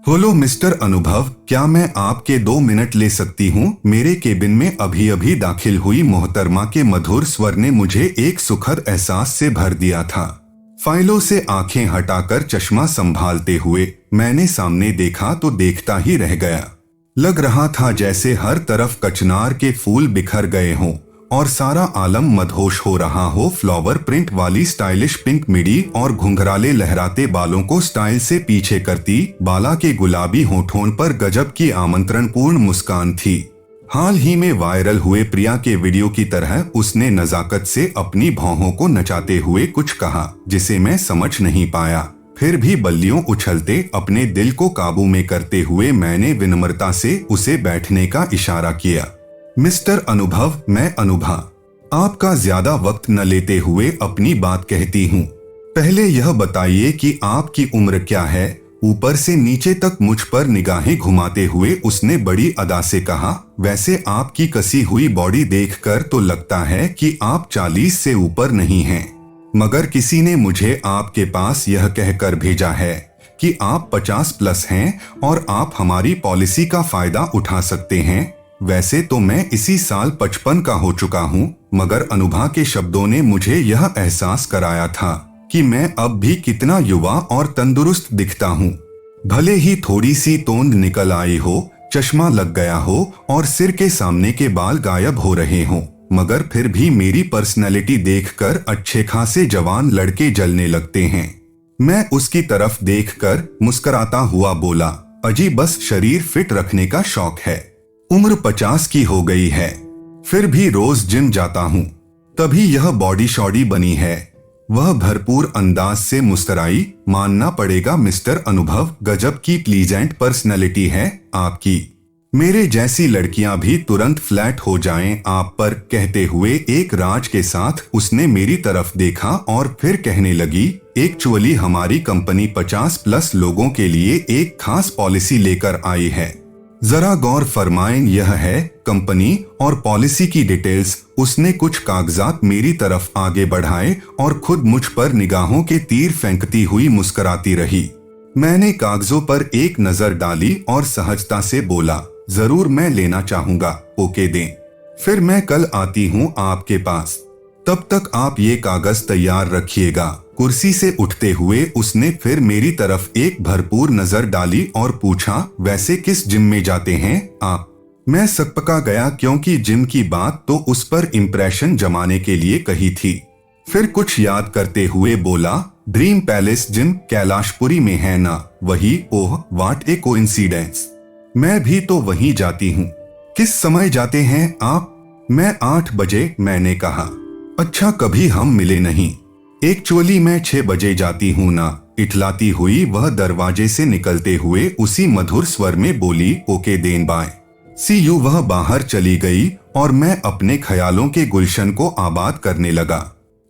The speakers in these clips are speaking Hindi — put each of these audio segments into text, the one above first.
बोलो मिस्टर अनुभव, क्या मैं आपके 2 मिनट ले सकती हूँ? मेरे केबिन में अभी अभी दाखिल हुई मोहतरमा के मधुर स्वर ने मुझे एक सुखद एहसास से भर दिया था। फाइलों से आंखें हटाकर चश्मा संभालते हुए मैंने सामने देखा तो देखता ही रह गया। लग रहा था जैसे हर तरफ कचनार के फूल बिखर गए हों और सारा आलम मदहोश हो रहा हो। फ्लावर प्रिंट वाली स्टाइलिश पिंक मिडी और घुंघराले लहराते बालों को स्टाइल से पीछे करती बाला के गुलाबी होठों पर गजब की आमंत्रणपूर्ण मुस्कान थी। हाल ही में वायरल हुए प्रिया के वीडियो की तरह उसने नजाकत से अपनी भौहों को नचाते हुए कुछ कहा जिसे मैं समझ नहीं पाया। फिर भी बल्लियों उछलते अपने दिल को काबू में करते हुए मैंने विनम्रता से उसे बैठने का इशारा किया। मिस्टर अनुभव, मैं अनुभा आपका ज्यादा वक्त न लेते हुए अपनी बात कहती हूँ। पहले यह बताइए कि आपकी उम्र क्या है? ऊपर से नीचे तक मुझ पर निगाहें घुमाते हुए उसने बड़ी अदा से कहा। वैसे आपकी कसी हुई बॉडी देखकर तो लगता है कि आप 40 से ऊपर नहीं हैं, मगर किसी ने मुझे आपके पास यह कहकर भेजा है कि आप 50 प्लस हैं और आप हमारी पॉलिसी का फायदा उठा सकते हैं। वैसे तो मैं इसी साल 55 का हो चुका हूँ, मगर अनुभा के शब्दों ने मुझे यह एहसास कराया था कि मैं अब भी कितना युवा और तंदुरुस्त दिखता हूँ। भले ही थोड़ी सी तोंद निकल आई हो, चश्मा लग गया हो और सिर के सामने के बाल गायब हो रहे हों, मगर फिर भी मेरी पर्सनैलिटी देखकर अच्छे खासे जवान लड़के जलने लगते हैं। मैं उसकी तरफ देखकर मुस्कुराता हुआ बोला, अजी बस शरीर फिट रखने का शौक है। उम्र 50 की हो गई है, फिर भी रोज जिम जाता हूँ, तभी यह बॉडी शॉडी बनी है। वह भरपूर अंदाज से मुस्कुराई। मानना पड़ेगा मिस्टर अनुभव, गजब की प्लीजेंट पर्सनैलिटी है आपकी। मेरे जैसी लड़कियां भी तुरंत फ्लैट हो जाएं आप पर। कहते हुए एक राज के साथ उसने मेरी तरफ देखा और फिर कहने लगी, एक्चुअली हमारी कंपनी 50 प्लस लोगों के लिए एक खास पॉलिसी लेकर आई है। जरा गौर फरमाएं, यह है कंपनी और पॉलिसी की डिटेल्स। उसने कुछ कागजात मेरी तरफ आगे बढ़ाए और खुद मुझ पर निगाहों के तीर फेंकती हुई मुस्कुराती रही। मैंने कागजों पर एक नजर डाली और सहजता से बोला, जरूर मैं लेना चाहूंगा, ओके दें। फिर मैं कल आती हूँ आपके पास, तब तक आप ये कागज तैयार रखिएगा। कुर्सी से उठते हुए उसने फिर मेरी तरफ एक भरपूर नजर डाली और पूछा, वैसे किस जिम में जाते हैं आप? मैं सकपका गया क्योंकि जिम की बात तो उस पर इम्प्रेशन जमाने के लिए कही थी। फिर कुछ याद करते हुए बोला, ड्रीम पैलेस जिम कैलाशपुरी में है ना? वही? ओह व्हाट ए कोइंसिडेंस, मैं भी तो वहीं जाती हूँ। किस समय जाते हैं आप? मैं 8 बजे, मैंने कहा। अच्छा, कभी हम मिले नहीं। एक्चुअली मैं 6 बजे जाती हूँ ना, इठलाती हुई वह दरवाजे से निकलते हुए उसी मधुर स्वर में बोली, okay then bye, see you. वह बाहर चली गई और मैं अपने ख्यालों के गुलशन को आबाद करने लगा।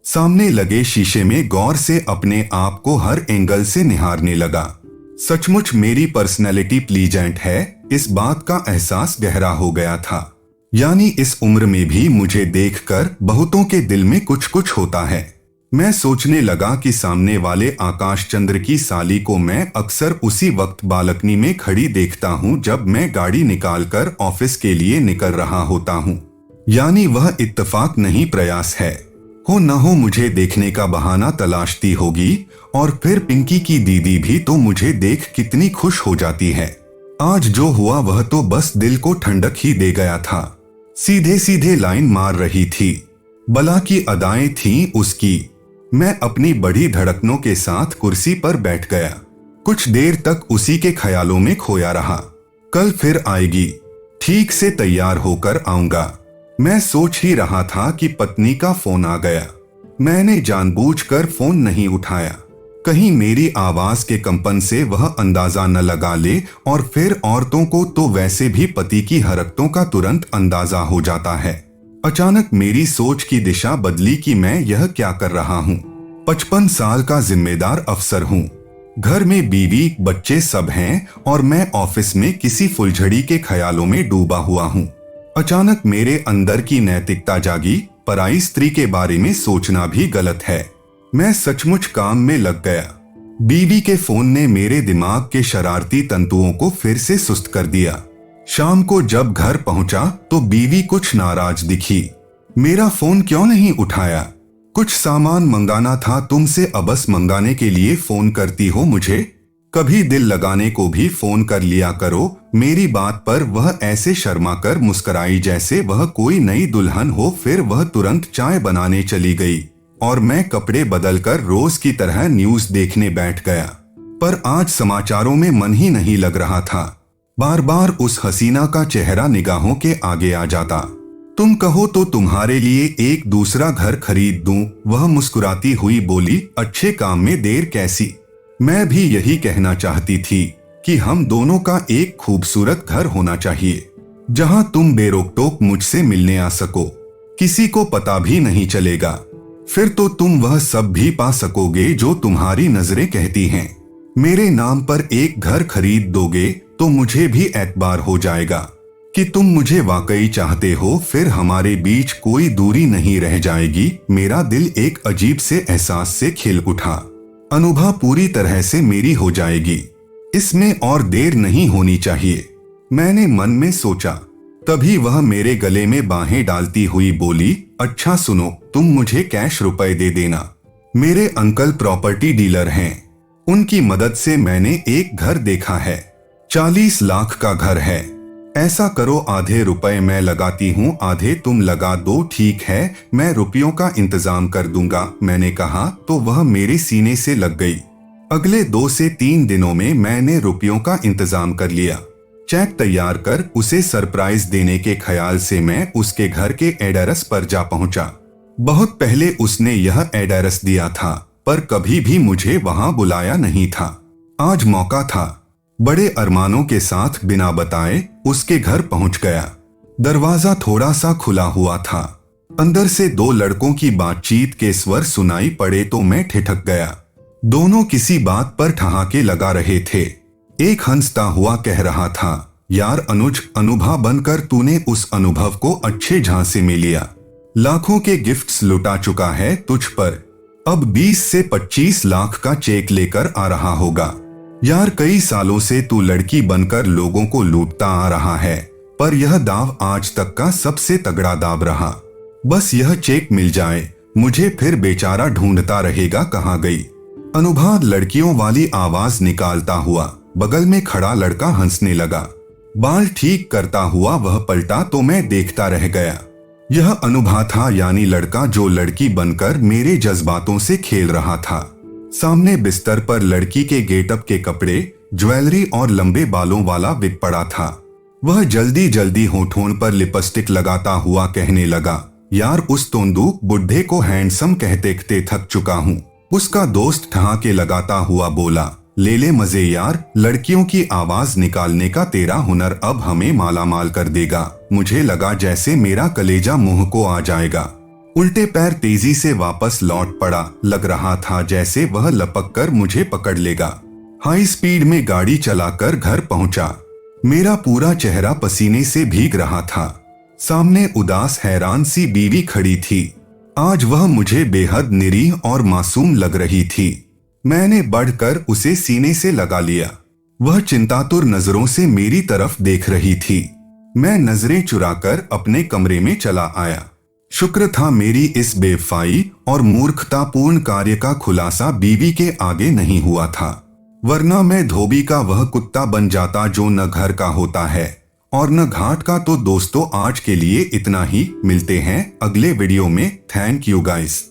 सामने लगे शीशे में गौर से अपने आप को हर एंगल से निहारने लगा। सचमुच मेरी पर्सनैलिटी प्लीजेंट है, इस बात का एहसास गहरा हो गया था। यानी इस उम्र में भी मुझे देखकर बहुतों के दिल में कुछ कुछ होता है। मैं सोचने लगा कि सामने वाले आकाश चंद्र की साली को मैं अक्सर उसी वक्त बालकनी में खड़ी देखता हूँ जब मैं गाड़ी निकालकर ऑफिस के लिए निकल रहा होता हूँ। यानी वह इत्तेफाक नहीं, प्रयास है। हो न हो मुझे देखने का बहाना तलाशती होगी। और फिर पिंकी की दीदी भी तो मुझे देख कितनी खुश हो जाती है। आज जो हुआ वह तो बस दिल को ठंडक ही दे गया था। सीधे सीधे लाइन मार रही थी, बला की अदाएं थीं उसकी। मैं अपनी बड़ी धड़कनों के साथ कुर्सी पर बैठ गया। कुछ देर तक उसी के ख्यालों में खोया रहा। कल फिर आएगी, ठीक से तैयार होकर आऊंगा। मैं सोच ही रहा था कि पत्नी का फोन आ गया। मैंने जानबूझकर फोन नहीं उठाया, कहीं मेरी आवाज के कंपन से वह अंदाजा न लगा ले। और फिर औरतों को तो वैसे भी पति की हरकतों का तुरंत अंदाजा हो जाता है। अचानक मेरी सोच की दिशा बदली कि मैं यह क्या कर रहा हूँ। 55 साल का जिम्मेदार अफसर हूँ, घर में बीवी बच्चे सब हैं और मैं ऑफिस में किसी फुलझड़ी के ख्यालों में डूबा हुआ हूँ। अचानक मेरे अंदर की नैतिकता जागी। पराई स्त्री के बारे में सोचना भी गलत है। मैं सचमुच काम में लग गया। बीवी के फोन ने मेरे दिमाग के शरारती तंतुओं को फिर से सुस्त कर दिया। शाम को जब घर पहुंचा तो बीवी कुछ नाराज दिखी। मेरा फोन क्यों नहीं उठाया? कुछ सामान मंगाना था तुमसे, अबस मंगाने के लिए फोन करती हो मुझे? कभी दिल लगाने को भी फोन कर लिया करो। मेरी बात पर वह ऐसे शर्मा कर मुस्कुराई जैसे वह कोई नई दुल्हन हो। फिर वह तुरंत चाय बनाने चली गई और मैं कपड़े बदलकर रोज की तरह न्यूज देखने बैठ गया। पर आज समाचारों में मन ही नहीं लग रहा था। बार बार उस हसीना का चेहरा निगाहों के आगे आ जाता। तुम कहो तो तुम्हारे लिए एक दूसरा घर खरीद दूं, वह मुस्कुराती हुई बोली। अच्छे काम में देर कैसी। मैं भी यही कहना चाहती थी कि हम दोनों का एक खूबसूरत घर होना चाहिए, जहां तुम बेरोक-टोक मुझसे मिलने आ सको, किसी को पता भी नहीं चलेगा। फिर तो तुम वह सब भी पा सकोगे जो तुम्हारी नजरें कहती हैं। मेरे नाम पर एक घर खरीद दोगे तो मुझे भी एतबार हो जाएगा कि तुम मुझे वाकई चाहते हो। फिर हमारे बीच कोई दूरी नहीं रह जाएगी। मेरा दिल एक अजीब से एहसास से खिल उठा। अनुभा पूरी तरह से मेरी हो जाएगी, इसमें और देर नहीं होनी चाहिए, मैंने मन में सोचा। तभी वह मेरे गले में बाहें डालती हुई बोली, अच्छा सुनो, तुम मुझे कैश रुपए दे देना। मेरे अंकल प्रॉपर्टी डीलर हैं, उनकी मदद से मैंने एक घर देखा है, 40 लाख का घर है। ऐसा करो, आधे रुपए मैं लगाती हूँ, आधे तुम लगा दो। ठीक है, मैं रुपयों का इंतजाम कर दूंगा, मैंने कहा तो वह मेरे सीने से लग गई। अगले 2 से 3 दिनों में मैंने रुपयों का इंतजाम कर लिया। चेक तैयार कर उसे सरप्राइज देने के ख्याल से मैं उसके घर के एड्रेस पर जा पहुंचा। बहुत पहले उसने यह एड्रेस दिया था, पर कभी भी मुझे वहां बुलाया नहीं था। आज मौका था। बड़े अरमानों के साथ बिना बताए उसके घर पहुंच गया। दरवाजा थोड़ा सा खुला हुआ था। अंदर से 2 लड़कों की बातचीत के स्वर सुनाई पड़े तो मैं ठिठक गया। दोनों किसी बात पर ठहाके लगा रहे थे। एक हंसता हुआ कह रहा था, यार अनुज, अनुभा बनकर तूने उस अनुभव को अच्छे झांसे में लिया। लाखों के गिफ्ट्स लुटा चुका है तुझ पर, अब 20 से 25 लाख का चेक लेकर आ रहा होगा। यार कई सालों से तू लड़की बनकर लोगों को लूटता आ रहा है, पर यह दाव आज तक का सबसे तगड़ा दाव रहा। बस यह चेक मिल जाए, मुझे फिर बेचारा ढूंढता रहेगा कहाँ गई। अनुभा लड़कियों वाली आवाज निकालता हुआ बगल में खड़ा लड़का हंसने लगा। बाल ठीक करता हुआ वह पलटा तो मैं देखता रह गया। यह अनुभा था, यानी लड़का जो लड़की बनकर मेरे जज्बातों से खेल रहा था। सामने बिस्तर पर लड़की के गेटअप के कपड़े, ज्वेलरी और लंबे बालों वाला विग पड़ा था। वह जल्दी जल्दी होठों पर लिपस्टिक लगाता हुआ कहने लगा, यार उस तोंदूक बुढ़े को हैंडसम कहते कहते थक चुका हूँ। उसका दोस्त ठहाके लगाता हुआ बोला, ले ले मजे यार, लड़कियों की आवाज निकालने का तेरा हुनर अब हमें मालामाल कर देगा। मुझे लगा जैसे मेरा कलेजा मुंह को आ जाएगा। उल्टे पैर तेजी से वापस लौट पड़ा। लग रहा था जैसे वह लपक कर मुझे पकड़ लेगा। हाई स्पीड में गाड़ी चलाकर घर पहुंचा। मेरा पूरा चेहरा पसीने से भीग रहा था। सामने उदास हैरान सी बीवी खड़ी थी। आज वह मुझे बेहद निरीह और मासूम लग रही थी। मैंने बढ़कर उसे सीने से लगा लिया। वह चिंतातुर नजरों से मेरी तरफ देख रही थी। मैं नजरें चुराकर अपने कमरे में चला आया। शुक्र था मेरी इस बेवफाई और मूर्खतापूर्ण कार्य का खुलासा बीवी के आगे नहीं हुआ था, वरना मैं धोबी का वह कुत्ता बन जाता जो न घर का होता है और न घाट का। तो दोस्तों, आज के लिए इतना ही। मिलते हैं अगले वीडियो में। Thank you guys.